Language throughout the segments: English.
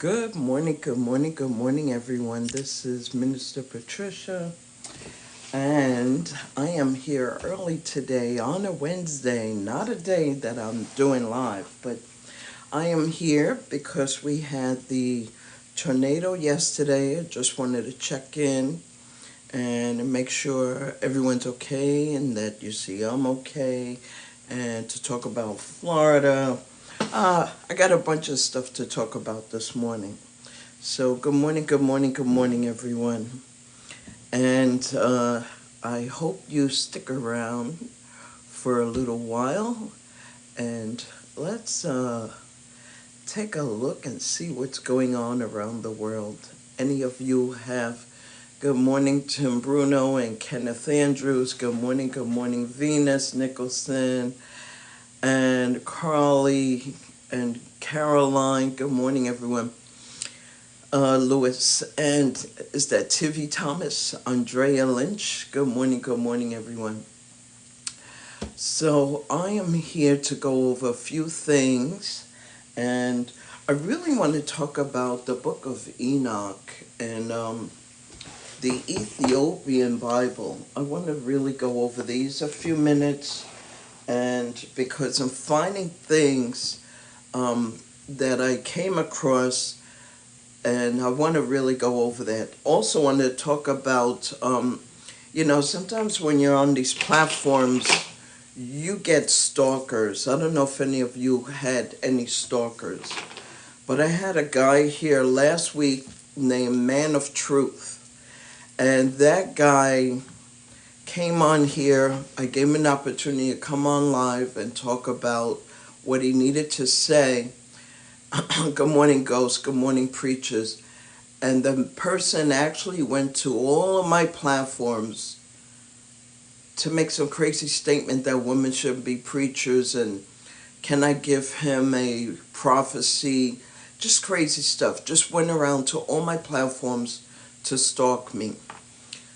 Good morning, good morning, good morning, everyone. This is Minister Patricia, and I am here early today on a Wednesday, not a day that I'm doing live, but I am here because we had the tornado yesterday. I just wanted to check in and make sure everyone's okay and that you see I'm okay, and to talk about Florida. I got a bunch of stuff to talk about this morning. So, good morning, good morning, good morning, everyone. And I hope you stick around for a little while and let's take a look and see what's going on around the world. Any of you have good morning, Tim Bruno and Kenneth Andrews. Good morning, Venus Nicholson and Carly and Caroline. Good morning, everyone. Lewis, and is that Tivy Thomas, Andrea Lynch? Good morning, everyone. So I am here to go over a few things, and I really want to talk about the book of Enoch and the Ethiopian Bible. I want to really go over these a few minutes, and because I'm finding things that I came across, and I want to really go over that. Also want to talk about, sometimes when you're on these platforms, you get stalkers. I don't know if any of you had any stalkers, but I had a guy here last week named Man of Truth, and that guy came on here. I gave him an opportunity to come on live and talk about what he needed to say. Good morning, ghosts. Good morning, preachers. And the person actually went to all of my platforms to make some crazy statement that women shouldn't be preachers, and can I give him a prophecy? Just crazy stuff. Just went around to all my platforms to stalk me.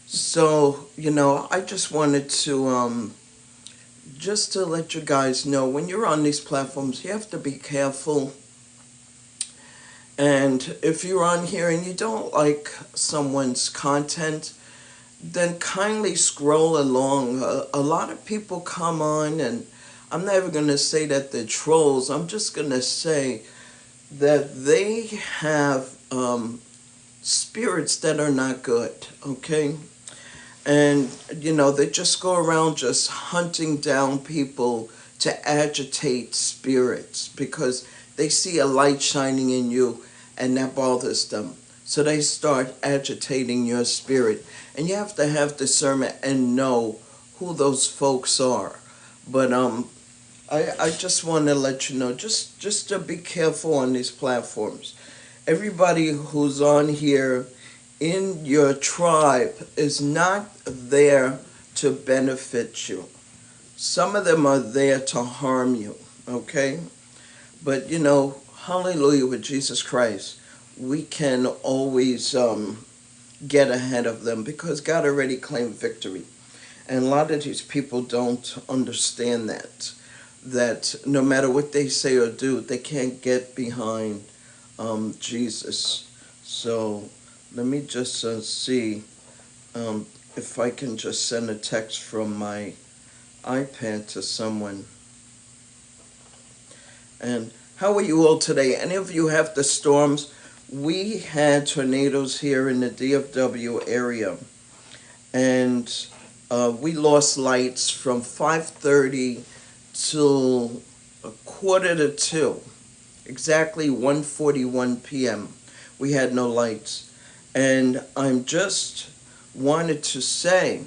So, I just wanted to just to let you guys know, when you're on these platforms, you have to be careful. And if you're on here and you don't like someone's content, then kindly scroll along. A lot of people come on, and I'm never going to say that they're trolls. I'm just going to say that they have spirits that are not good, okay? And, they just go around just hunting down people to agitate spirits because they see a light shining in you and that bothers them. So they start agitating your spirit. And you have to have discernment and know who those folks are. But I just want to let you know, just to be careful on these platforms. Everybody who's on here in your tribe is not there to benefit you. Some of them are there to harm you, okay? But, hallelujah, with Jesus Christ, we can always get ahead of them because God already claimed victory. And a lot of these people don't understand that no matter what they say or do, they can't get behind Jesus. So let me just see if I can just send a text from my iPad to someone. And how are you all today? Any of you have the storms? We had tornadoes here in the DFW area, and we lost lights from 5:30 till a quarter to 2, exactly 1:41 p.m. We had no lights. And I'm just wanted to say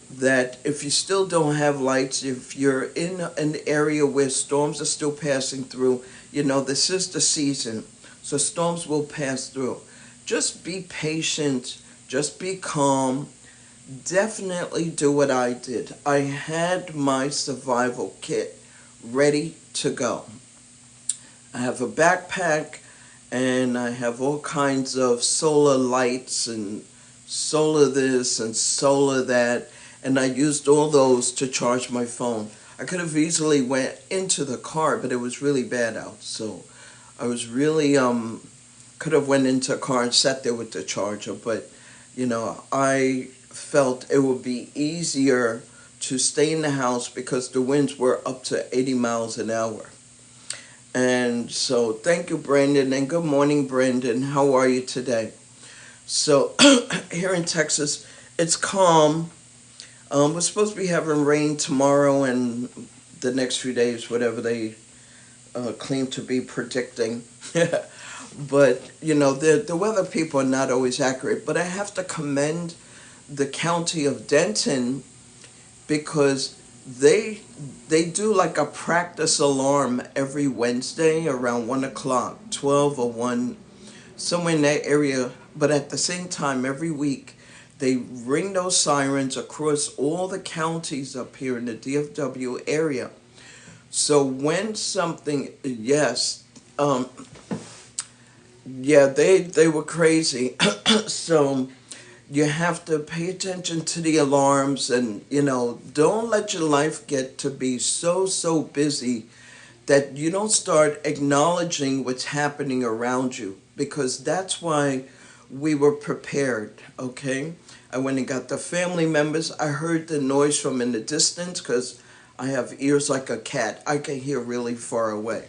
that if you still don't have lights, if you're in an area where storms are still passing through, this is the season, so storms will pass through. Just be patient, just be calm. Definitely do what I did. I had my survival kit ready to go. I have a backpack, and I have all kinds of solar lights and solar this and solar that, and I used all those to charge my phone. I could have easily went into the car, but it was really bad out, so I was really could have went into a car and sat there with the charger, but I felt it would be easier to stay in the house because the winds were up to 80 miles an hour. And so thank you, Brandon, and good morning, Brandon. How are you today? So here in Texas, it's calm. We're supposed to be having rain tomorrow and the next few days, whatever they claim to be predicting. But the weather people are not always accurate. But I have to commend the county of Denton because they they do like a practice alarm every Wednesday around 1 o'clock, 12 or 1, somewhere in that area. But at the same time, every week they ring those sirens across all the counties up here in the DFW area. So when something, yes, yeah, they were crazy. So you have to pay attention to the alarms, and don't let your life get to be so busy that you don't start acknowledging what's happening around you, because that's why we were prepared. Okay, I went and got the family members. I heard the noise from in the distance because I have ears like a cat. I can hear really far away.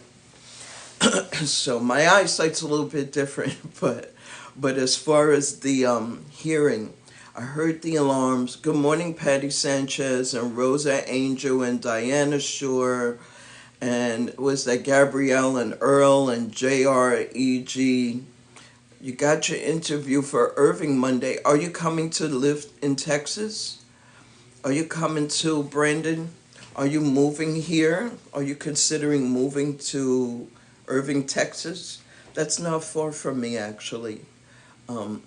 So my eyesight's a little bit different, but as far as the hearing, I heard the alarms. Good morning, Patty Sanchez and Rosa Angel and Diana Shore, and was that Gabrielle and Earl and JREG. You got your interview for Irving Monday. Are you coming to live in Texas? Are you coming to Brandon? Are you moving here? Are you considering moving to Irving, Texas? That's not far from me, actually. Um,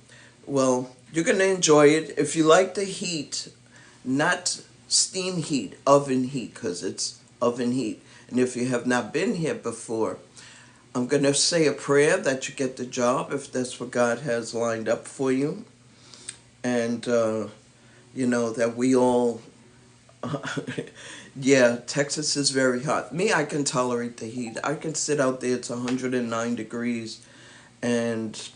well, you're going to enjoy it. If you like the heat, not steam heat, oven heat, because it's oven heat. And if you have not been here before, I'm going to say a prayer that you get the job if that's what God has lined up for you. And, that we all, yeah, Texas is very hot. Me, I can tolerate the heat. I can sit out there, it's 109 degrees, and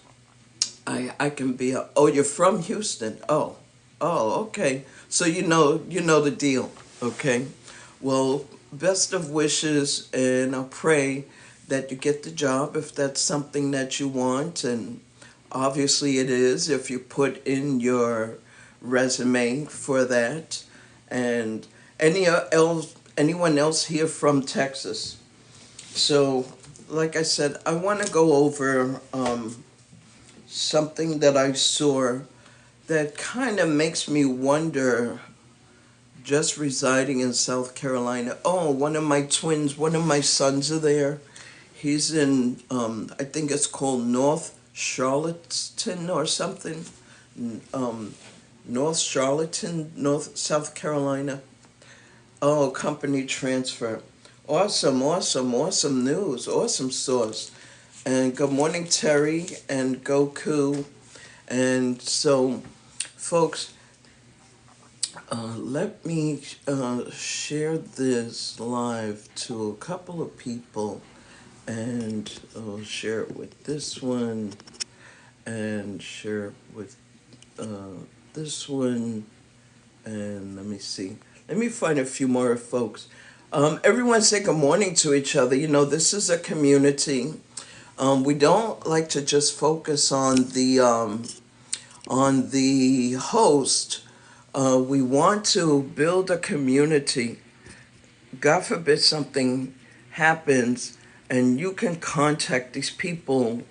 I can be, oh, you're from Houston. Oh, okay. So you know the deal, okay? Well, best of wishes, and I'll pray that you get the job if that's something that you want, and obviously it is if you put in your resume for that. And anyone else here from Texas? So, like I said, I want to go over something that I saw that kind of makes me wonder, just residing in South Carolina. Oh, one of my twins, one of my sons are there. He's in, I think it's called North Charlottesville or something. Um, North Charlottesville, North South Carolina. Oh, company transfer. Awesome news. Awesome source. And good morning, Terry and Goku. And so, folks, let me share this live to a couple of people, and I'll share it with this one, and share it with this one, and let me see. Let me find a few more folks. Everyone say good morning to each other. This is a community. We don't like to just focus on the host. We want to build a community. God forbid something happens, and you can contact these people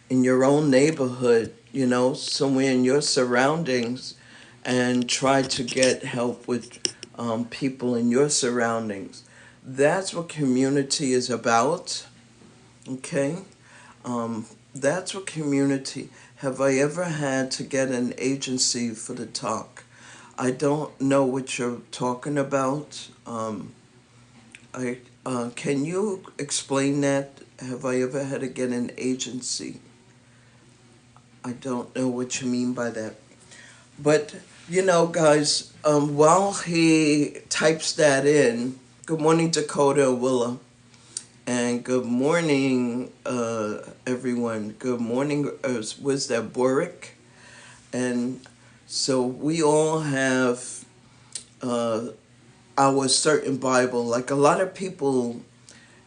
in your own neighborhood, somewhere in your surroundings, and try to get help with people in your surroundings. That's what community is about, okay? That's what community. Have I ever had to get an agency for the talk? I don't know what you're talking about. Can you explain that? Have I ever had to get an agency? I don't know what you mean by that. But, guys, while he types that in, good morning, Dakota and Willa. And good morning, everyone. Good morning. Was that Boric? And so we all have uh, our certain Bible. Like a lot of people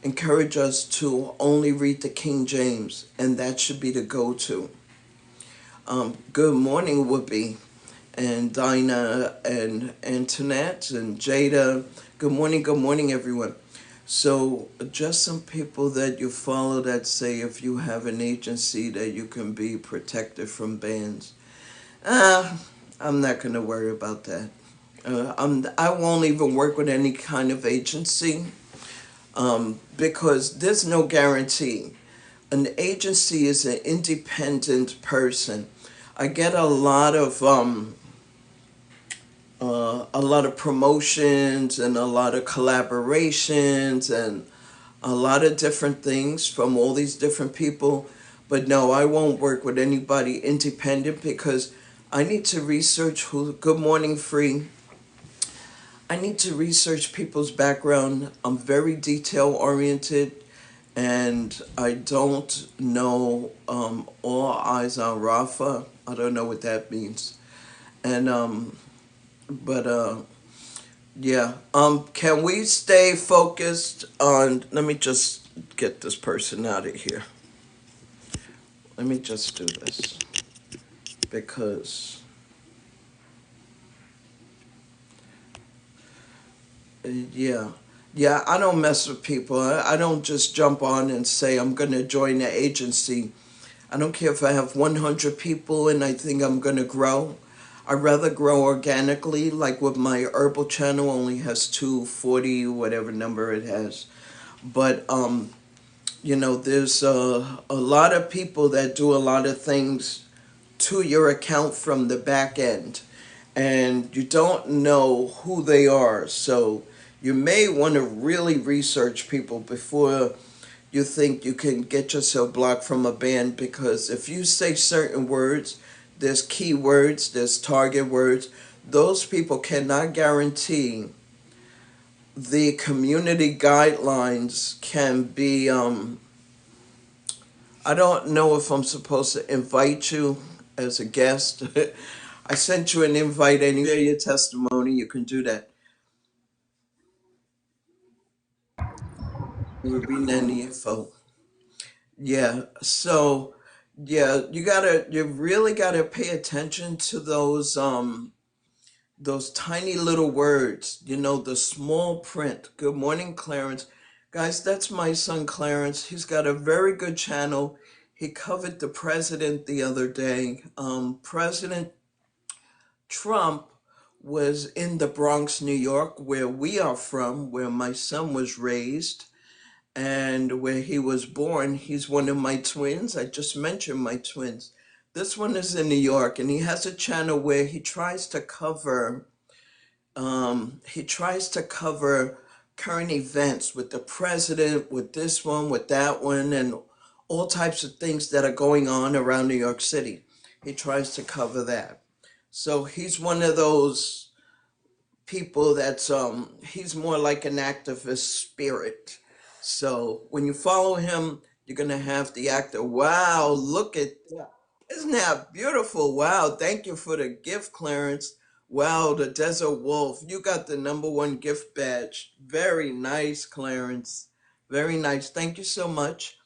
encourage us to only read the King James, and that should be the go-to. Good morning, Whoopi, and Dinah, and Antoinette, and Jada. Good morning, everyone. So, just some people that you follow that say if you have an agency that you can be protected from bans. Uh, I'm not going to worry about that. I won't even work with any kind of agency because there's no guarantee. An agency is an independent person. I get a lot of promotions and a lot of collaborations and a lot of different things from all these different people. But no, I won't work with anybody independent because I need to research who. Good morning, Free. I need to research people's background. I'm very detail oriented, and I don't know all eyes on Rafa. I don't know what that means. And but yeah. Can we stay focused on? Let me just get this person out of here. Let me just do this because yeah. Yeah, I don't mess with people. I don't just jump on and say I'm going to join the agency. I don't care if I have 100 people and I think I'm going to grow. I'd rather grow organically, like with my herbal channel only has 240, whatever number it has. But, there's a lot of people that do a lot of things to your account from the back end, and you don't know who they are. So you may want to really research people before you think you can get yourself blocked from a band, because if you say certain words, there's key words, there's target words, those people cannot guarantee the community guidelines can be I don't know if I'm supposed to invite you as a guest. I sent you an invite and you share your testimony, you can do that. We'll be nanny info. Yeah. So yeah, you really gotta pay attention to those tiny little words, the small print. Good morning, Clarence. Guys, that's my son Clarence. He's got a very good channel. He covered the president the other day. President Trump was in the Bronx, New York, where we are from, where my son was raised and where he was born. He's one of my twins. I just mentioned my twins. This one is in New York, and he has a channel where he tries to cover current events with the president, with this one, with that one, and all types of things that are going on around New York City. He tries to cover that. So he's one of those people that's he's more like an activist spirit. So when you follow him, you're gonna have the actor. Wow, look at that. Isn't that beautiful? Wow, thank you for the gift, Clarence. Wow, the Desert Wolf. You got the #1 gift badge. Very nice, Clarence. Very nice. Thank you so much.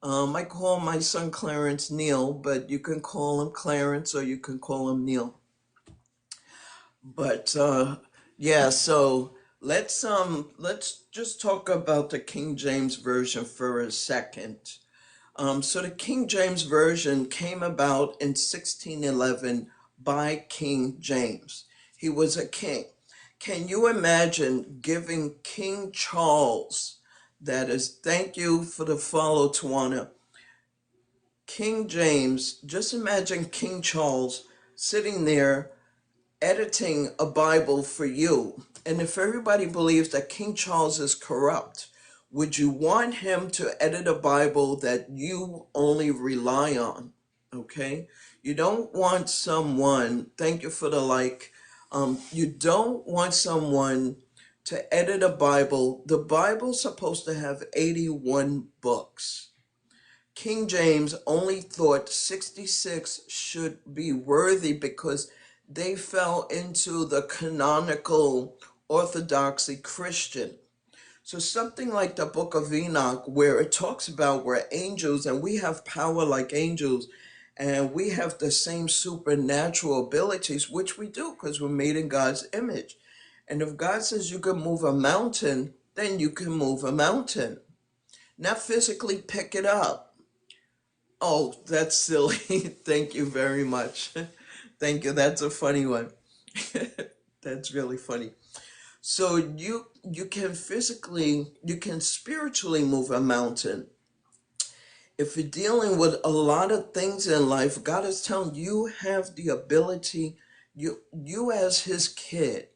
I call my son Clarence Neil, but you can call him Clarence or you can call him Neil. But yeah, so let's just talk about the King James version for a second. So the King James version came about in 1611 by King James. He was a king. Can you imagine giving King Charles, that is, thank you for the follow, Tawana. King James, just imagine King Charles sitting there editing a Bible for you. And if everybody believes that King Charles is corrupt, would you want him to edit a Bible that you only rely on? Okay? You don't want someone, thank you for the like, you don't want someone to edit a Bible. The Bible's supposed to have 81 books. King James only thought 66 should be worthy because they fell into the canonical Orthodoxy Christian. So something like the book of Enoch, where it talks about we're angels and we have power like angels and we have the same supernatural abilities, which we do because we're made in God's image. And if God says you can move a mountain, then you can move a mountain. Not physically pick it up. Oh, that's silly. Thank you very much. Thank you. That's a funny one. That's really funny. So you can physically, you can spiritually move a mountain. If you're dealing with a lot of things in life, God is telling you have the ability, you as his kid,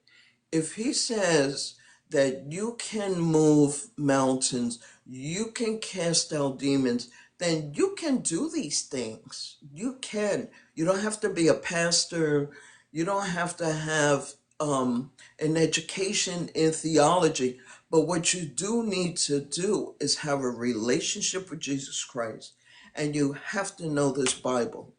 if he says that you can move mountains, you can cast out demons, then you can do these things. You can. You don't have to be a pastor. You don't have to have an education in theology. But what you do need to do is have a relationship with Jesus Christ. And you have to know this Bible.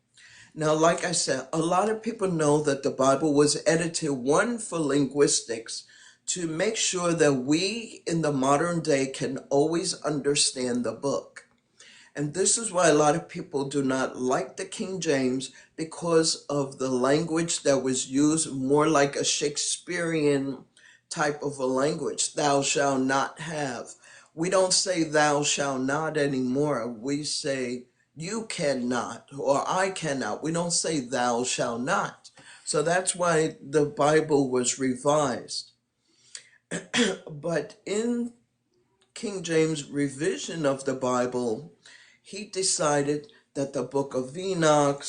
Now, like I said, a lot of people know that the Bible was edited, one, for linguistics, to make sure that we in the modern day can always understand the book. And this is why a lot of people do not like the King James, because of the language that was used, more like a Shakespearean type of a language. Thou shalt not have. We don't say thou shalt not anymore. We say you cannot or I cannot. We don't say thou shalt not. So that's why the Bible was revised. But in King James' revision of the Bible, he decided that the book of Enoch,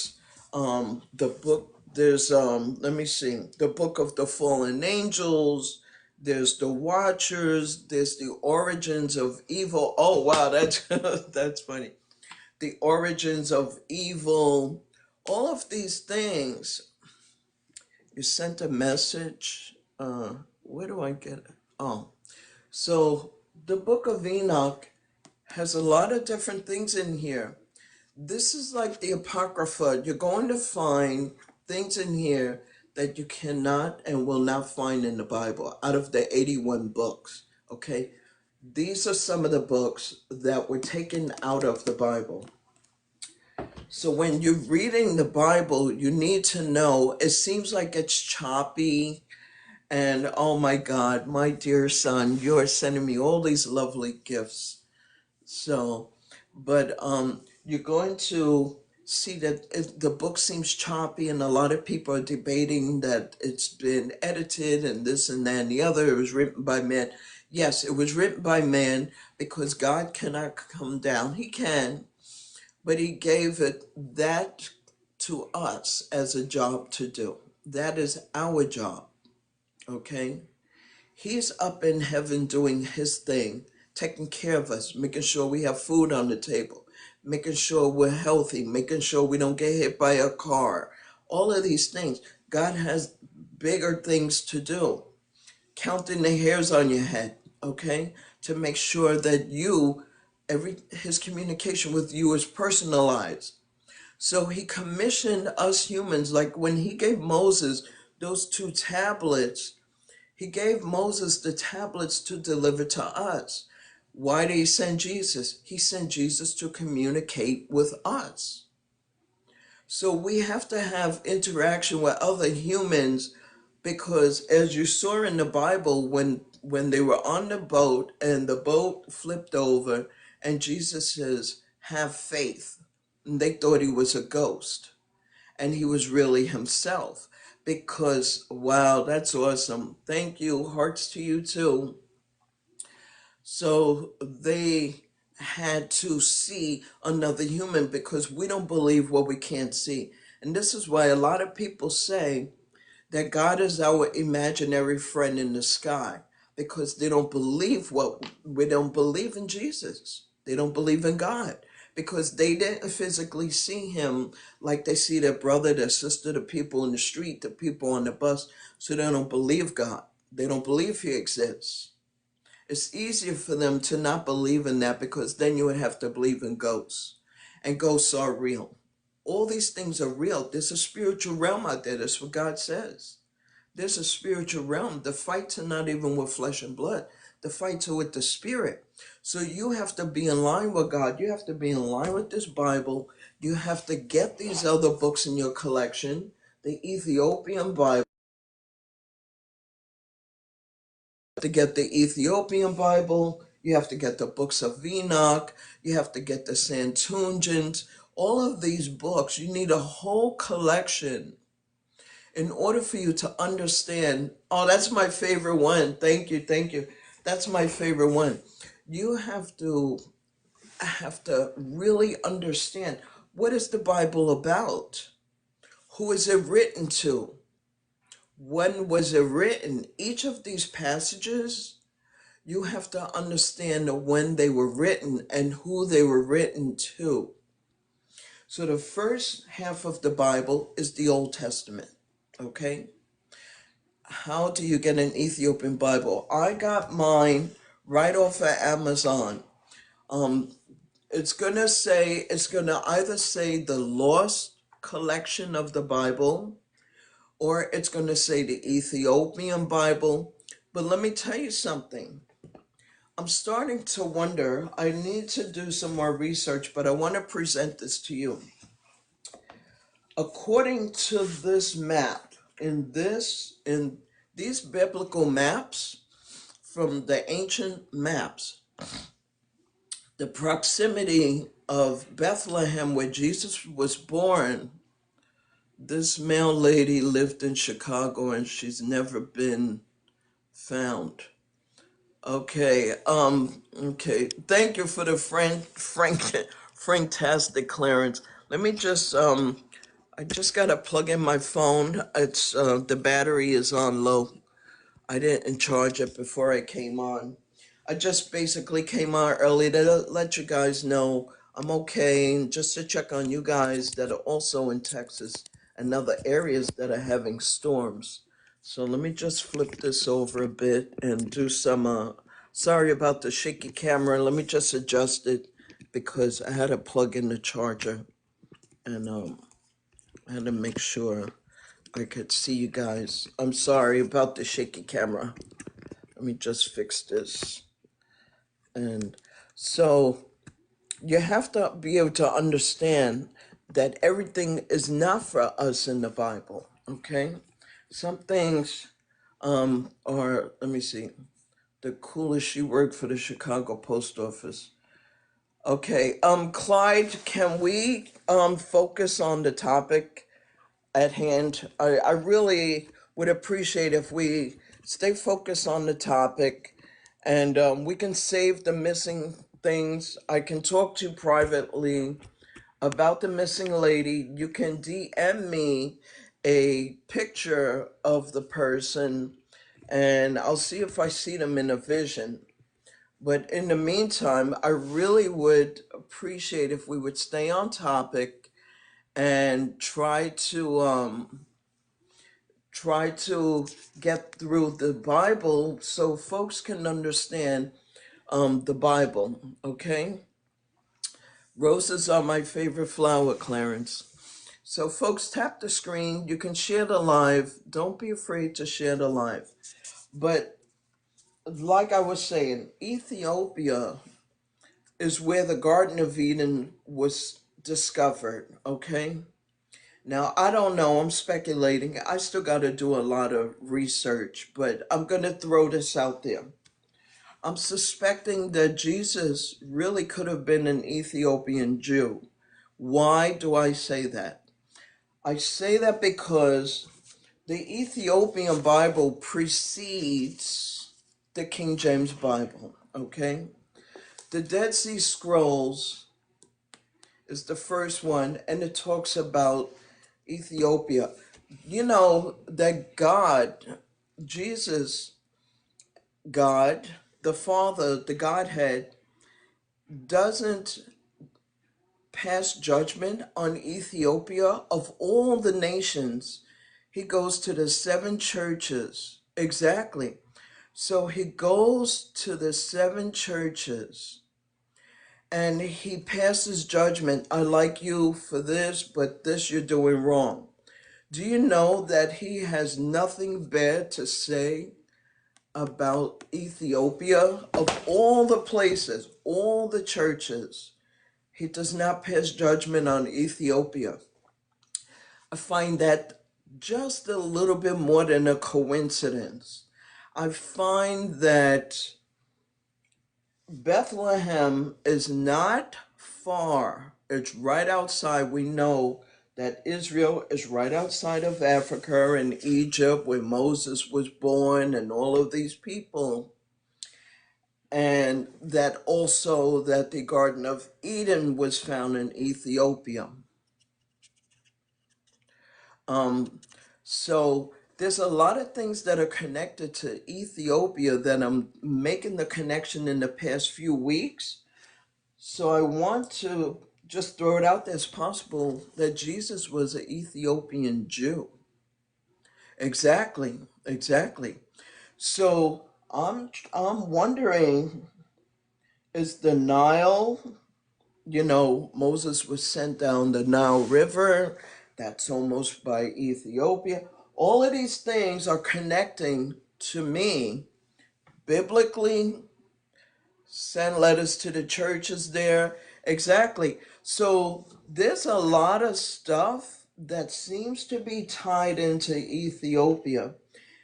the book, there's, let me see, the book of the fallen angels, there's the watchers, there's the origins of evil. Oh, wow, that's, that's funny. The origins of evil, all of these things. You sent a message. Where do I get it? Oh, so the book of Enoch has a lot of different things in here. This is like the Apocrypha. You're going to find things in here that you cannot and will not find in the Bible out of the 81 books. Okay? These are some of the books that were taken out of the Bible. So when you're reading the Bible, you need to know it seems like it's choppy. And oh my God, my dear son, you're sending me all these lovely gifts. So, but you're going to see that the book seems choppy, and a lot of people are debating that it's been edited and this and that and the other. It was written by man. Yes, it was written by man because God cannot come down. He can, but he gave it that to us as a job to do. That is our job, okay? He's up in heaven doing his thing, taking care of us, making sure we have food on the table, making sure we're healthy, making sure we don't get hit by a car. All of these things. God has bigger things to do. Counting the hairs on your head, okay? To make sure that his communication with you is personalized. So he commissioned us humans, like when he gave Moses those two tablets, he gave Moses the tablets to deliver to us. Why did he send Jesus? He sent Jesus to communicate with us. So we have to have interaction with other humans because as you saw in the Bible, when they were on the boat and the boat flipped over and Jesus says, have faith. And they thought he was a ghost and he was really himself. Because, wow, that's awesome. Thank you. Hearts to you too. So they had to see another human because we don't believe what we can't see. And this is why a lot of people say that God is our imaginary friend in the sky because they don't believe we don't believe in Jesus. They don't believe in God because they didn't physically see him like they see their brother, their sister, the people in the street, the people on the bus. So they don't believe God. They don't believe he exists. It's easier for them to not believe in that because then you would have to believe in ghosts. And ghosts are real. All these things are real. There's a spiritual realm out there. That's what God says. There's a spiritual realm. The fights are not even with flesh and blood. The fights are with the spirit. So you have to be in line with God. You have to be in line with this Bible. You have to get these other books in your collection. The Ethiopian Bible. To get the Ethiopian Bible, you have to get the books of Enoch, you have to get the Septuagint, all of these books. You need a whole collection in order for you to understand. Oh, that's my favorite one. Thank you, thank you. That's my favorite one. You have to really understand, what is the Bible about? Who is it written to? When was it written? Each of these passages, you have to understand when they were written and who they were written to. So the first half of the Bible is the Old Testament. Okay? How do you get an Ethiopian Bible? I got mine right off of Amazon. It's gonna either say the Lost Collection of the Bible, or it's gonna say the Ethiopian Bible. But let me tell you something. I'm starting to wonder, I need to do some more research, but I want to present this to you. According to this map, in these biblical maps from the ancient maps, the proximity of Bethlehem where Jesus was born, this male lady lived in Chicago and she's never been found. Okay. Thank you for the franktastic clearance. Let me just, I just gotta plug in my phone. It's, the battery is on low. I didn't charge it before I came on. I just basically came on early to let you guys know I'm okay, and just to check on you guys that are also in Texas and other areas that are having storms. So let me just flip this over a bit and do some, sorry about the shaky camera. Let me just adjust it because I had to plug in the charger, and I had to make sure I could see you guys. I'm sorry about the shaky camera. Let me just fix this. And so you have to be able to understand that everything is not for us in the Bible, okay? Some things are, let me see, the coolest, she worked for the Chicago Post Office. Okay, Clyde, can we focus on the topic at hand? I really would appreciate if we stay focused on the topic, and we can save the missing things. I can talk to you privately about the missing lady. You can DM me a picture of the person, and I'll see if I see them in a vision. But in the meantime, I really would appreciate if we would stay on topic and try to get through the Bible so folks can understand the Bible. Okay, roses are my favorite flower, Clarence. So folks, tap the screen. You can share the live. Don't be afraid to share the live. But like I was saying, Ethiopia is where the Garden of Eden was discovered. Okay. Now, I don't know, I'm speculating. I still got to do a lot of research, but I'm going to throw this out there. I'm suspecting that Jesus really could have been an Ethiopian Jew. Why do I say that? I say that because the Ethiopian Bible precedes the King James Bible, okay? The Dead Sea Scrolls is the first one, and it talks about Ethiopia. You know that God, Jesus, God, the Father, the Godhead, doesn't pass judgment on Ethiopia. Of all the nations, he goes to the seven churches Exactly. So he goes to the seven churches and he passes judgment. I like you for this, but this you're doing wrong. Do you know that he has nothing bad to say about Ethiopia? Of all the places, all the churches, he does not pass judgment on Ethiopia. I find that just a little bit more than a coincidence. I find that Bethlehem is not far. It's right outside. We know that Israel is right outside of Africa and Egypt, where Moses was born, and all of these people. And that also that the Garden of Eden was found in Ethiopia. Um, so there's a lot of things that are connected to Ethiopia that I'm making the connection in the past few weeks. So I want to just throw it out there as possible that Jesus was an Ethiopian Jew. Exactly, exactly. So I'm wondering, is the Nile, Moses was sent down the Nile River, that's almost by Ethiopia. All of these things are connecting to me biblically. Send letters to the churches there. Exactly. So there's a lot of stuff that seems to be tied into Ethiopia.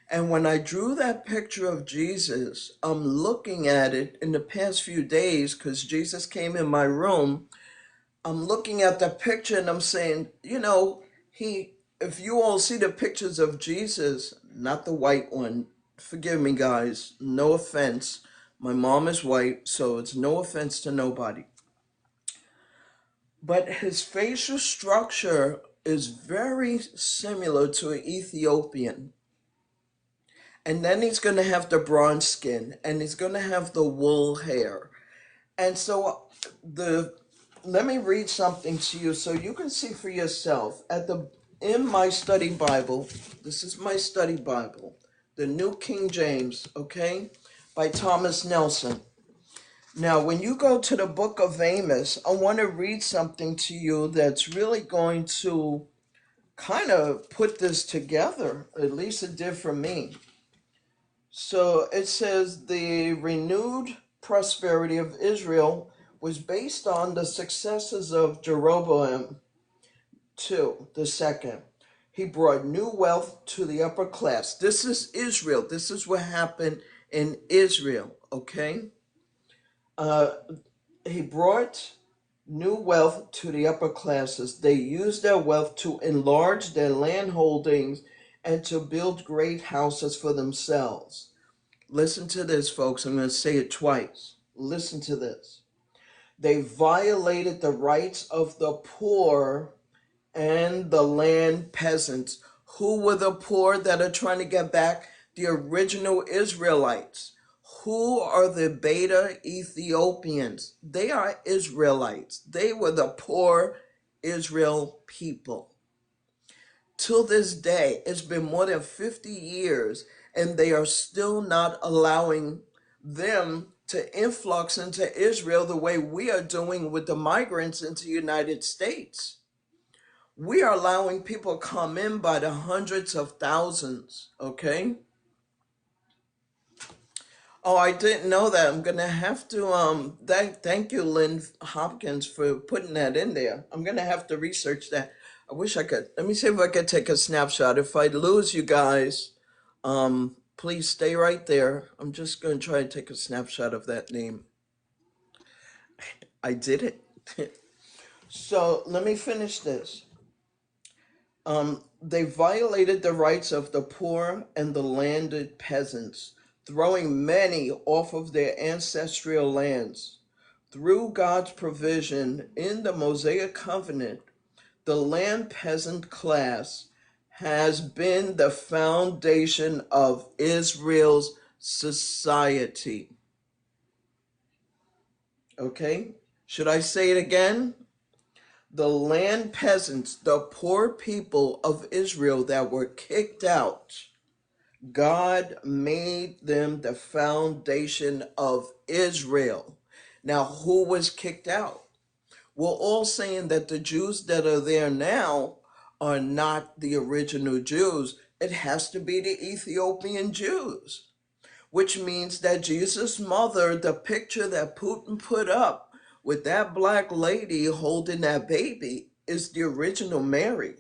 And when I drew that picture of Jesus, I'm looking at it in the past few days because Jesus came in my room. I'm looking at the picture and I'm saying, if you all see the pictures of Jesus, not the white one, forgive me, guys, no offense. My mom is white, so it's no offense to nobody. But his facial structure is very similar to an Ethiopian. And then he's going to have the bronze skin and he's going to have the wool hair. And so the let me read something to you so you can see for yourself. In my study Bible, this is my study Bible, the New King James, okay, by Thomas Nelson. Now, when you go to the book of Amos, I want to read something to you that's really going to kind of put this together. At least it did for me. So it says the renewed prosperity of Israel was based on the successes of Jeroboam II, the second. He brought new wealth to the upper class. This is Israel. This is what happened in Israel, okay? Uh, he brought new wealth to the upper classes. They used their wealth to enlarge their land holdings and to build great houses for themselves. Listen to this, folks. I'm going to say it twice. Listen to this. They violated the rights of the poor and the land peasants. Who were the poor that are trying to get back? The original Israelites. Who are the beta Ethiopians? They are Israelites. They were the poor Israel people. Till this day, it's been more than 50 years, and they are still not allowing them to influx into Israel the way we are doing with the migrants into the United States. We are allowing people come in by the hundreds of thousands, okay? Oh, I didn't know that. I'm gonna have to thank you, Lynn Hopkins, for putting that in there. I'm gonna have to research that. I wish I could. Let me see if I could take a snapshot. If I lose you guys, please stay right there. I'm just gonna try to take a snapshot of that name. I did it. So let me finish this. They violated the rights of the poor and the landed peasants, throwing many off of their ancestral lands. Through God's provision in the Mosaic covenant, the land peasant class has been the foundation of Israel's society. Okay? Should I say it again? The land peasants, the poor people of Israel that were kicked out, God made them the foundation of Israel. Now, who was kicked out? We're all saying that the Jews that are there now are not the original Jews. It has to be the Ethiopian Jews, which means that Jesus' mother, the picture that Putin put up with that black lady holding that baby, is the original Mary.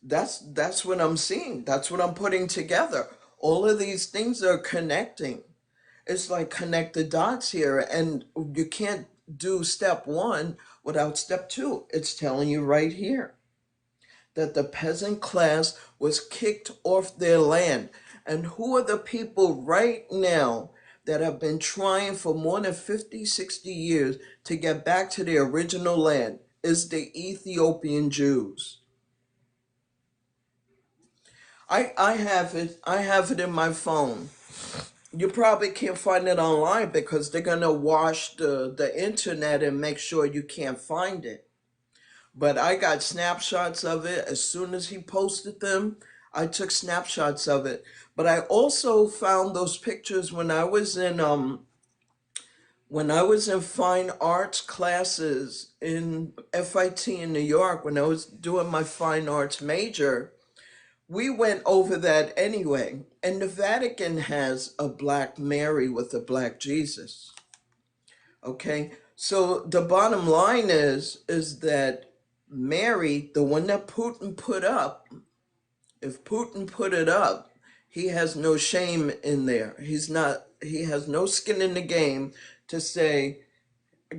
That's what I'm seeing. That's what I'm putting together. All of these things are connecting. It's like connect the dots here, and you can't do step one without step two. It's telling you right here that the peasant class was kicked off their land. And who are the people right now that have been trying for more than 50, 60 years to get back to their original land? Is the Ethiopian Jews. I have it in my phone. You probably can't find it online because they're gonna wash the internet and make sure you can't find it. But I got snapshots of it as soon as he posted them. I took snapshots of it. But I also found those pictures when I was in fine arts classes in FIT in New York when I was doing my fine arts major. We went over that anyway. And the Vatican has a black Mary with a black Jesus. Okay? So the bottom line is that Mary, the one that Putin put up, if Putin put it up, he has no shame in there. He has no skin in the game to say,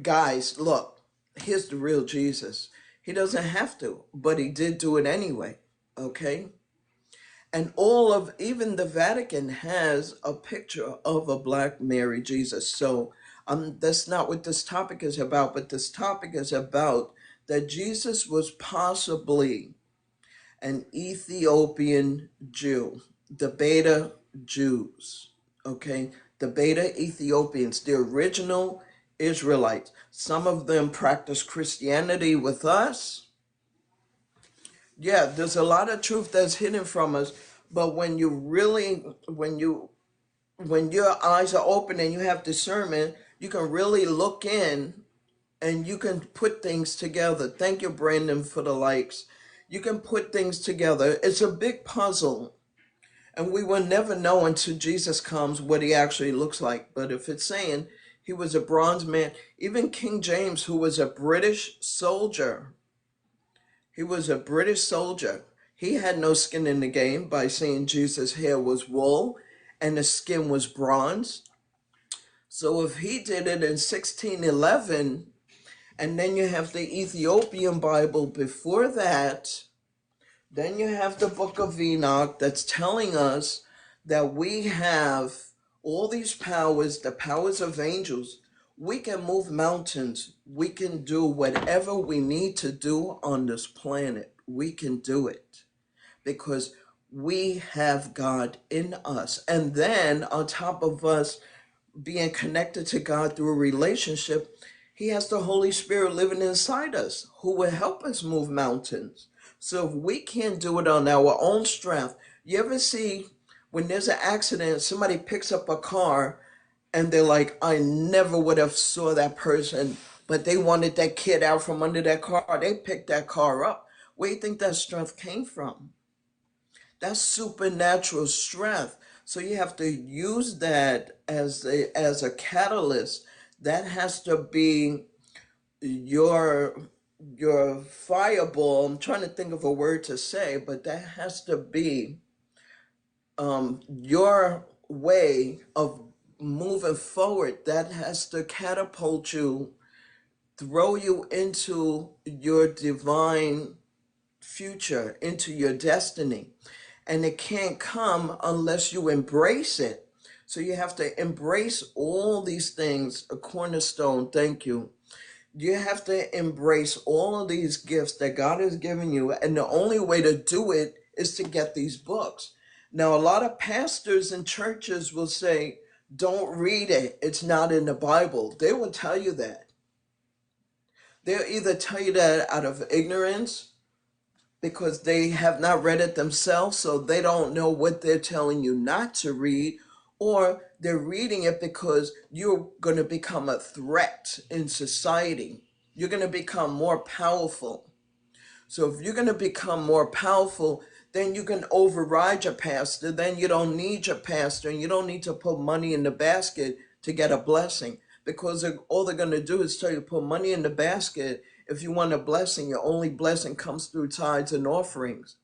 guys, look, here's the real Jesus. He doesn't have to, but he did do it anyway. Okay? And even the Vatican has a picture of a black Mary Jesus. So that's not what this topic is about, but this topic is about that Jesus was possibly an Ethiopian Jew, the Beta Jews, okay? The Beta Ethiopians, the original Israelites. Some of them practice Christianity with us. Yeah, there's a lot of truth that's hidden from us, but when your eyes are open and you have discernment, you can really look in and you can put things together. Thank you, Brandon, for the likes. You can put things together. It's a big puzzle, and we will never know until Jesus comes what he actually looks like. But if it's saying he was a bronze man, even King James, who was a British soldier, he was a British soldier. He had no skin in the game by saying Jesus' hair was wool and the skin was bronze. So if he did it in 1611, and then you have the Ethiopian Bible before that, then you have the book of Enoch that's telling us that we have all these powers, the powers of angels. We can move mountains. We can do whatever we need to do on this planet. We can do it because we have God in us. And then on top of us being connected to God through a relationship, he has the Holy Spirit living inside us who will help us move mountains. So if we can't do it on our own strength, you ever see when there's an accident, somebody picks up a car and they're like, I never would have saw that person, but they wanted that kid out from under that car. They picked that car up. Where do you think that strength came from? That's supernatural strength. So you have to use that as a catalyst. That has to be your your fireball. I'm trying to think of a word to say, but that has to be your way of moving forward. That has to catapult you, throw you into your divine future, into your destiny. And it can't come unless you embrace it. So you have to embrace all these things. A cornerstone, thank you. You have to embrace all of these gifts that God has given you. And the only way to do it is to get these books. Now, a lot of pastors and churches will say, don't read it. It's not in the Bible. They will tell you that. They'll either tell you that out of ignorance, because they have not read it themselves, so they don't know what they're telling you not to read, or they're reading it because you're going to become a threat in society. You're going to become more powerful. So if you're going to become more powerful, then you can override your pastor. Then you don't need your pastor, and you don't need to put money in the basket to get a blessing, because all they're going to do is tell you put money in the basket. If you want a blessing, your only blessing comes through tithes and offerings.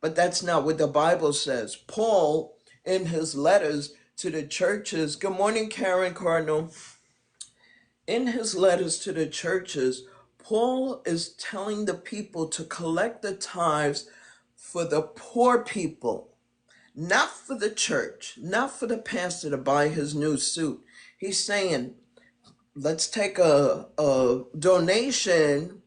But that's not what the Bible says. Paul, in his letters to the churches, good morning, Karen Cardinal. In his letters to the churches, Paul is telling the people to collect the tithes for the poor people, not for the church, not for the pastor to buy his new suit. He's saying, let's take a donation,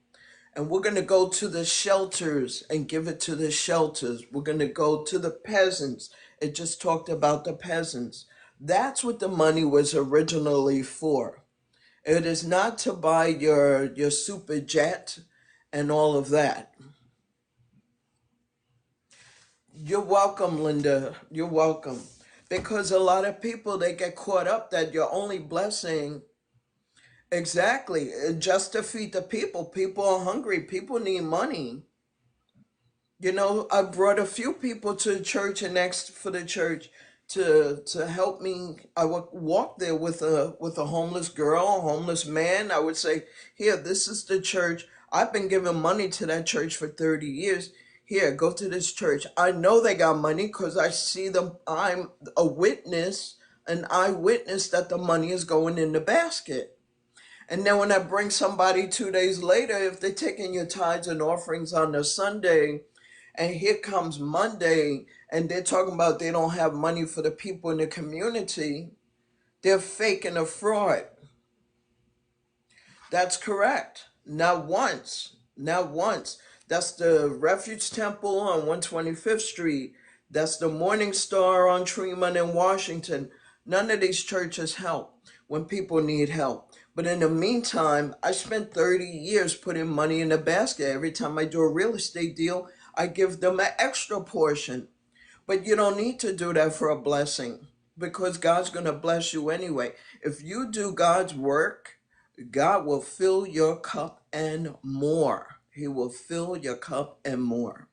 and we're going to go to the shelters and give it to the shelters. We're going to go to the peasants. It just talked about the peasants. That's what the money was originally for. It is not to buy your super jet and all of that. You're welcome, Linda. You're welcome. Because a lot of people, they get caught up that your only blessing, exactly, just to feed the people. People are hungry. People need money. You know, I brought a few people to the church and asked for the church to help me. I would walk there with a homeless girl, a homeless man. I would say, "Here, this is the church. I've been giving money to that church for 30 years. Here, go to this church. I know they got money because I see them. I'm a witness, an eyewitness that the money is going in the basket." And then when I bring somebody 2 days later, if they're taking your tithes and offerings on a Sunday, and here comes Monday, and they're talking about they don't have money for the people in the community, they're faking a fraud. That's correct. Not once. Not once. That's the Refuge Temple on 125th Street. That's the Morning Star on Tremont in Washington. None of these churches help when people need help. But in the meantime, I spent 30 years putting money in the basket. Every time I do a real estate deal, I give them an extra portion. But you don't need to do that for a blessing, because God's going to bless you anyway. If you do God's work, God will fill your cup and more. He will fill your cup and more.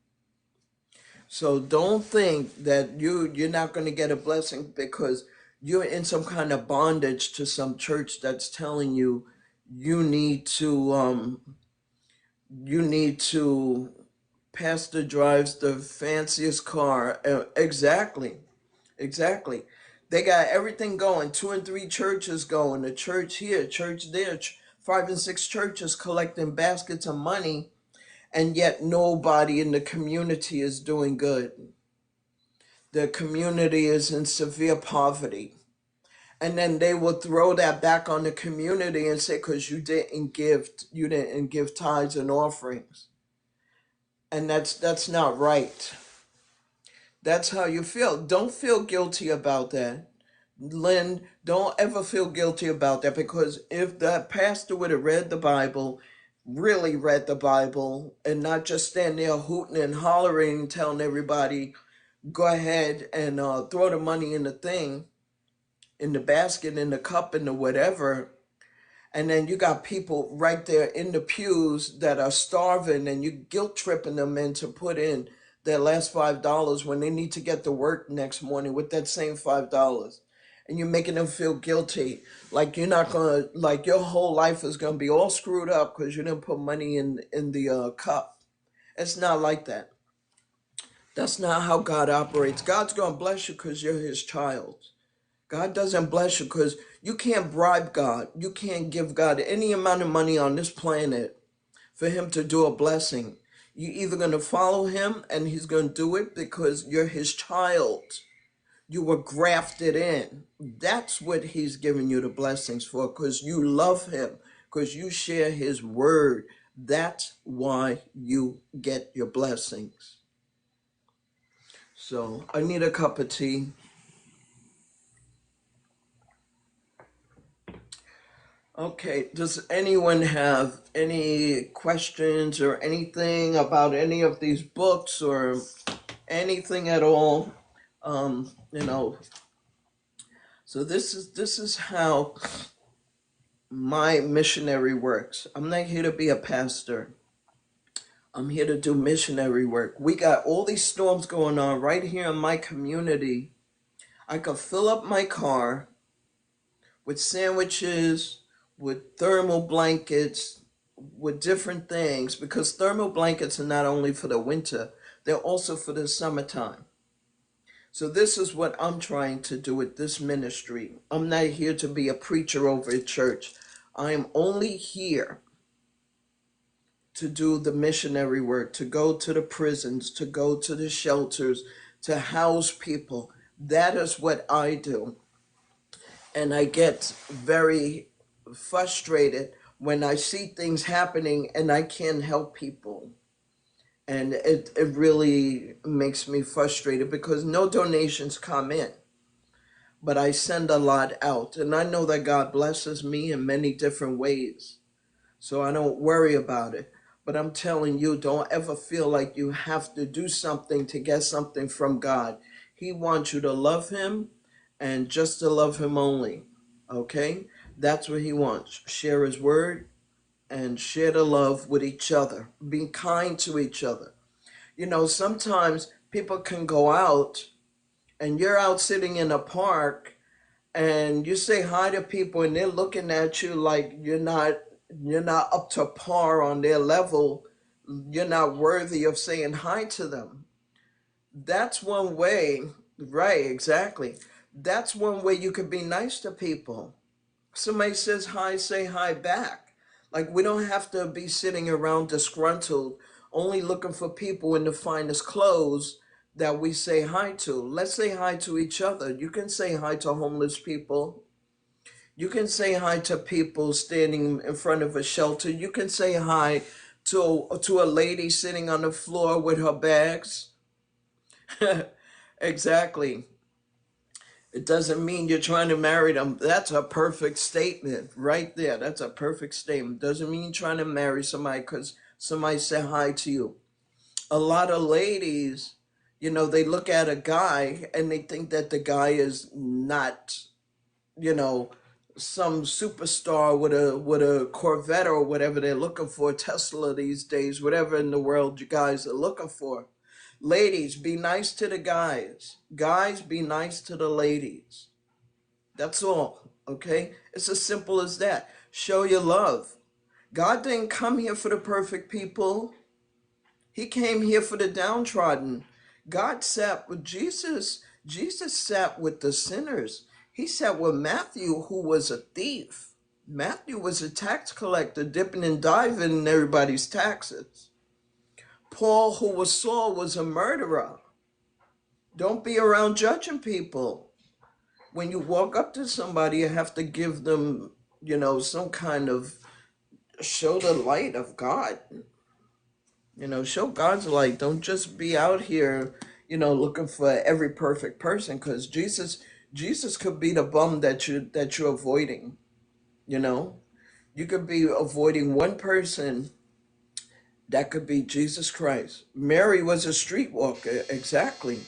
So don't think that you're not going to get a blessing because you're in some kind of bondage to some church that's telling you you need to pastor drives the fanciest car. Exactly. Exactly. They got everything going, 2 and 3 churches going, a church here, church there, 5 and 6 churches collecting baskets of money, and yet nobody in the community is doing good. The community is in severe poverty. And then they will throw that back on the community and say, because you didn't give tithes and offerings. And that's not right. That's how you feel. Don't feel guilty about that. Lynn, don't ever feel guilty about that, because if that pastor would have read the Bible, really read the Bible, and not just stand there hooting and hollering, telling everybody, go ahead and throw the money in the thing, in the basket, in the cup, in the whatever, and then you got people right there in the pews that are starving, and you guilt tripping them into put in their last $5 when they need to get to work next morning with that same $5. And you're making them feel guilty, like you're not gonna, like your whole life is gonna be all screwed up because you didn't put money in the cup. It's not like that. That's not how God operates. God's gonna bless you because you're His child. God doesn't bless you because you can't bribe God. You can't give God any amount of money on this planet for Him to do a blessing. You're either going to follow Him and He's going to do it because you're His child. You were grafted in. That's what He's giving you the blessings for, because you love Him, because you share His word. That's why you get your blessings. So I need a cup of tea. Okay, does anyone have any questions or anything about any of these books or anything at all? You know, so this is how my missionary works. I'm not here to be a pastor. I'm here to do missionary work. We got all these storms going on right here in my community. I could fill up my car with sandwiches, with thermal blankets, with different things, because thermal blankets are not only for the winter, they're also for the summertime. So this is what I'm trying to do with this ministry. I'm not here to be a preacher over a church. I am only here to do the missionary work, to go to the prisons, to go to the shelters, to house people. That is what I do. And I get very frustrated when I see things happening and I can't help people. And it really makes me frustrated because no donations come in, but I send a lot out. And I know that God blesses me in many different ways, so I don't worry about it. But I'm telling you, don't ever feel like you have to do something to get something from God. He wants you to love Him and just to love Him only. Okay? That's what He wants. Share His word and share the love with each other. Be kind to each other. You know, sometimes people can go out and you're out sitting in a park and you say hi to people and they're looking at you like you're not up to par on their level. You're not worthy of saying hi to them. That's one way, right? Exactly. That's one way you could be nice to people. Somebody says hi, say hi back. Like, we don't have to be sitting around disgruntled, only looking for people in the finest clothes that we say hi to. Let's say hi to each other. You can say hi to homeless people. You can say hi to people standing in front of a shelter. You can say hi to a lady sitting on the floor with her bags. Exactly. It doesn't mean you're trying to marry them. That's a perfect statement right there. That's a perfect statement. Doesn't mean you're trying to marry somebody because somebody said hi to you. A lot of ladies, they look at a guy and they think that the guy is not, you know, some superstar with a Corvette or whatever they're looking for, Tesla these days, whatever in the world you guys are looking for. Ladies, be nice to the guys. Guys, be nice to the ladies. That's all, okay? It's as simple as that. Show your love. God didn't come here for the perfect people. He came here for the downtrodden. God sat with Jesus. Jesus sat with the sinners. He sat with Matthew, who was a thief. Matthew was a tax collector, dipping and diving in everybody's taxes. Paul, who was Saul, was a murderer. Don't be around judging people. When you walk up to somebody, you have to give them, some kind of show the light of God. Show God's light. Don't just be out here, looking for every perfect person, because Jesus could be the bum that you're avoiding. You know, you could be avoiding one person that could be Jesus Christ. Mary was a streetwalker, exactly.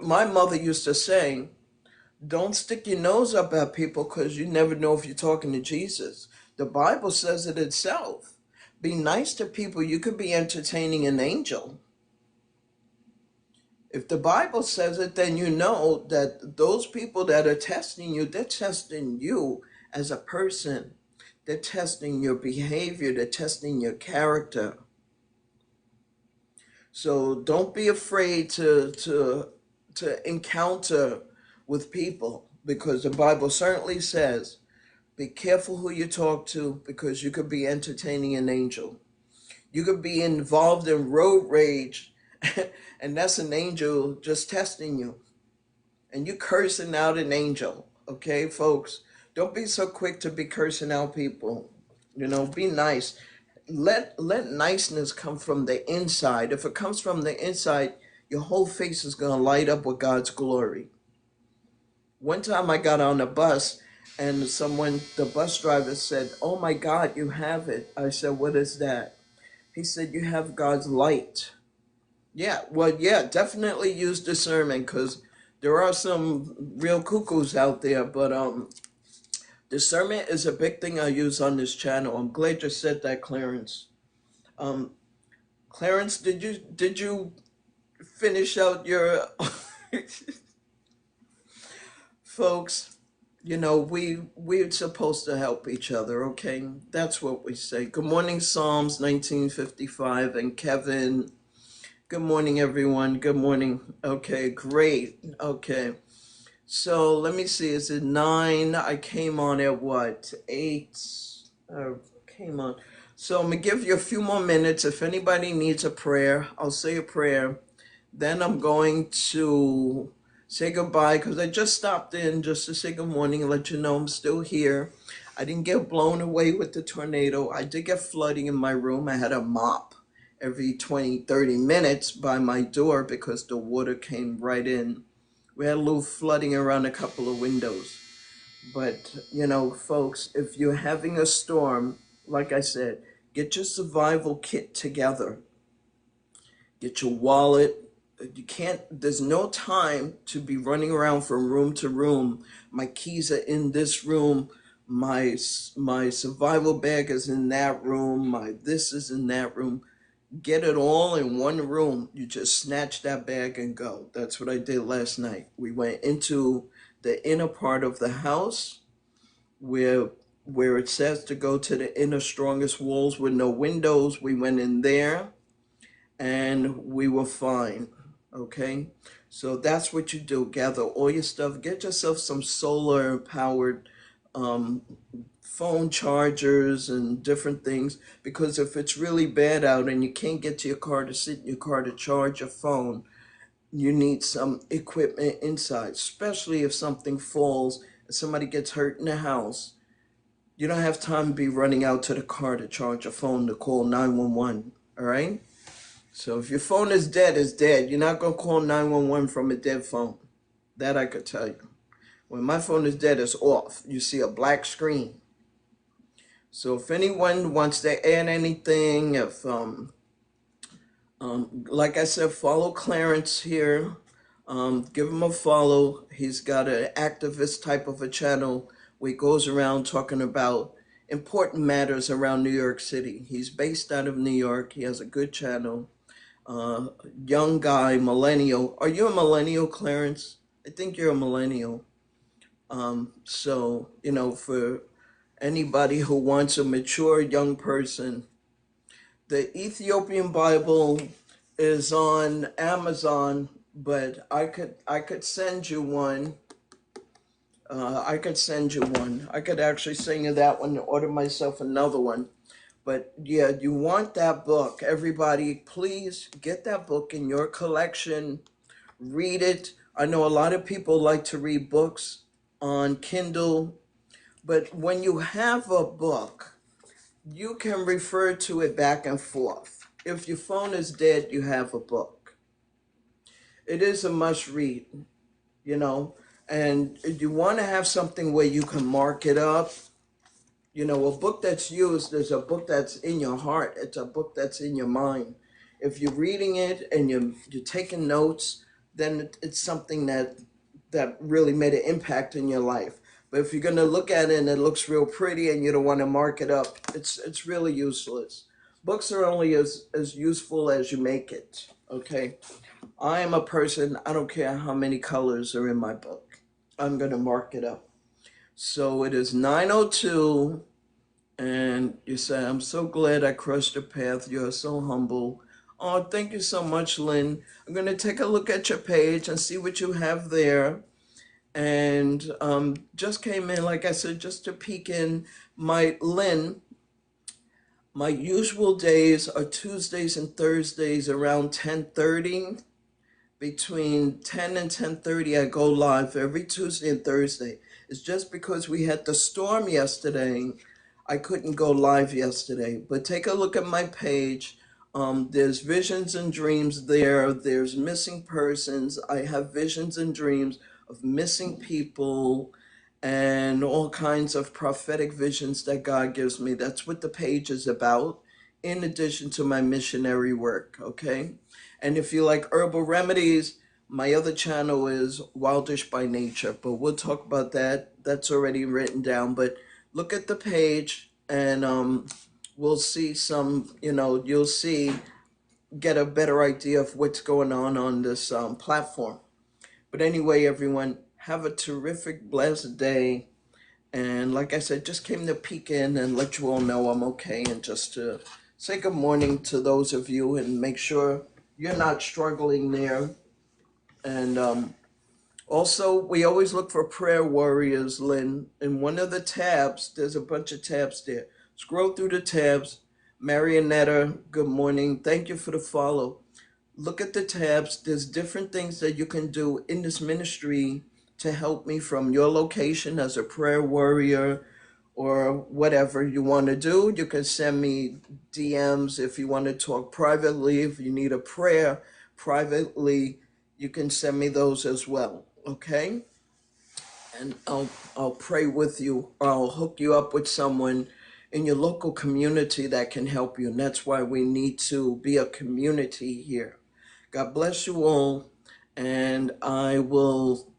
My mother used to say, don't stick your nose up at people because you never know if you're talking to Jesus. The Bible says it itself. Be nice to people. You could be entertaining an angel. If the Bible says it, then you know that those people that are testing you, they're testing you as a person. They're testing your behavior. They're testing your character. So don't be afraid to encounter with people, because the Bible certainly says, be careful who you talk to, because you could be entertaining an angel. You could be involved in road rage and that's an angel just testing you. And you cursing out an angel. Okay, folks? Don't be so quick to be cursing out people. Be nice. Let niceness come from the inside. If it comes from the inside, your whole face is going to light up with God's glory. One time I got on a bus And the bus driver said, "Oh my God, you have it." I said, "What is that?" He said, "You have God's light." Yeah, well, yeah, definitely use discernment, because there are some real cuckoos out there. But discernment is a big thing I use on this channel. I'm glad you said that, Clarence. Um, Clarence, did you finish out your folks? We're supposed to help each other, okay? That's what we say. Good morning, Psalms 1955, and Kevin. Good morning, everyone. Good morning. Okay, great. Okay. So let me see. Is it 9? I came on at what? 8? Came on. So I'm going to give you a few more minutes. If anybody needs a prayer, I'll say a prayer. Then I'm going to say goodbye, because I just stopped in just to say good morning and let you know I'm still here. I didn't get blown away with the tornado. I did get flooding in my room. I had a mop every 20, 30 minutes by my door because the water came right in. We had a little flooding around a couple of windows. But, folks, if you're having a storm, like I said, get your survival kit together. Get your wallet. There's no time to be running around from room to room. My keys are in this room. My survival bag is in that room. My this is in that room. Get it all in one room. You just snatch that bag and go. That's what I did last night. We went into the inner part of the house where it says to go to the inner strongest walls with no windows. We went in there and we were fine. Okay? So that's what you do. Gather all your stuff. Get yourself some solar powered um, phone chargers and different things, because if it's really bad out and you can't get to your car to sit in your car to charge your phone, you need some equipment inside, especially if something falls and somebody gets hurt in the house. You don't have time to be running out to the car to charge your phone to call 911. All right? So if your phone is dead, it's dead. You're not going to call 911 from a dead phone. That I could tell you. When my phone is dead, it's off. You see a black screen. So if anyone wants to add anything, like I said, follow Clarence here. Give him a follow. He's got an activist type of a channel where he goes around talking about important matters around New York City. He's based out of New York. He has a good channel. Young guy, millennial. Are you a millennial, Clarence? I think you're a millennial. So, for anybody who wants a mature young person, the Ethiopian Bible is on Amazon, but I could send you one. I could send you one. I could actually send you that one and order myself another one. But yeah, you want that book. Everybody, please get that book in your collection. Read it. I know a lot of people like to read books on Kindle, but when you have a book, you can refer to it back and forth. If your phone is dead, you have a book. It is a must read, you know, and you want to have something where you can mark it up. A book that's used is a book that's in your heart. It's a book that's in your mind. If you're reading it and you're taking notes, then it's something that really made an impact in your life. But if you're going to look at it and it looks real pretty and you don't want to mark it up, it's really useless. Books are only as useful as you make it, okay? I am a person, I don't care how many colors are in my book. I'm going to mark it up. So it is 9:02, and you say, "I'm so glad I crossed your path. You're so humble." Oh, thank you so much, Lynn. I'm going to take a look at your page and see what you have there. And just came in, like I said, just to peek in. Lynn, my usual days are Tuesdays and Thursdays around 10:30. Between 10 and 10:30, I go live every Tuesday and Thursday. It's just because we had the storm yesterday, I couldn't go live yesterday. But take a look at my page. There's visions and dreams there. There's missing persons. I have visions and dreams of missing people. and all kinds of prophetic visions that God gives me. That's what the page is about, in addition to my missionary work, okay? And if you like herbal remedies, my other channel is Wildish by Nature, but we'll talk about that. That's already written down. But look at the page, and we'll see some, you'll see, get a better idea of what's going on this platform. But anyway, everyone, have a terrific, blessed day. And like I said, just came to peek in and let you all know I'm okay, and just to say good morning to those of you and make sure you're not struggling there. And also, we always look for prayer warriors, Lynn. In one of the tabs, there's a bunch of tabs there. Scroll through the tabs. Marionetta, good morning. Thank you for the follow. Look at the tabs. There's different things that you can do in this ministry to help me from your location as a prayer warrior or whatever you want to do. You can send me DMs if you want to talk privately. If you need a prayer privately, you can send me those as well. Okay? And I'll pray with you, or I'll hook you up with someone in your local community that can help you. And that's why we need to be a community here. God bless you all, and I will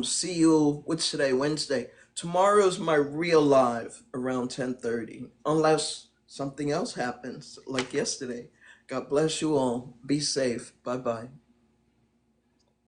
see you. What's today? Wednesday. Tomorrow's my real live around 10:30, unless something else happens like yesterday. God bless you all. Be safe. Bye bye.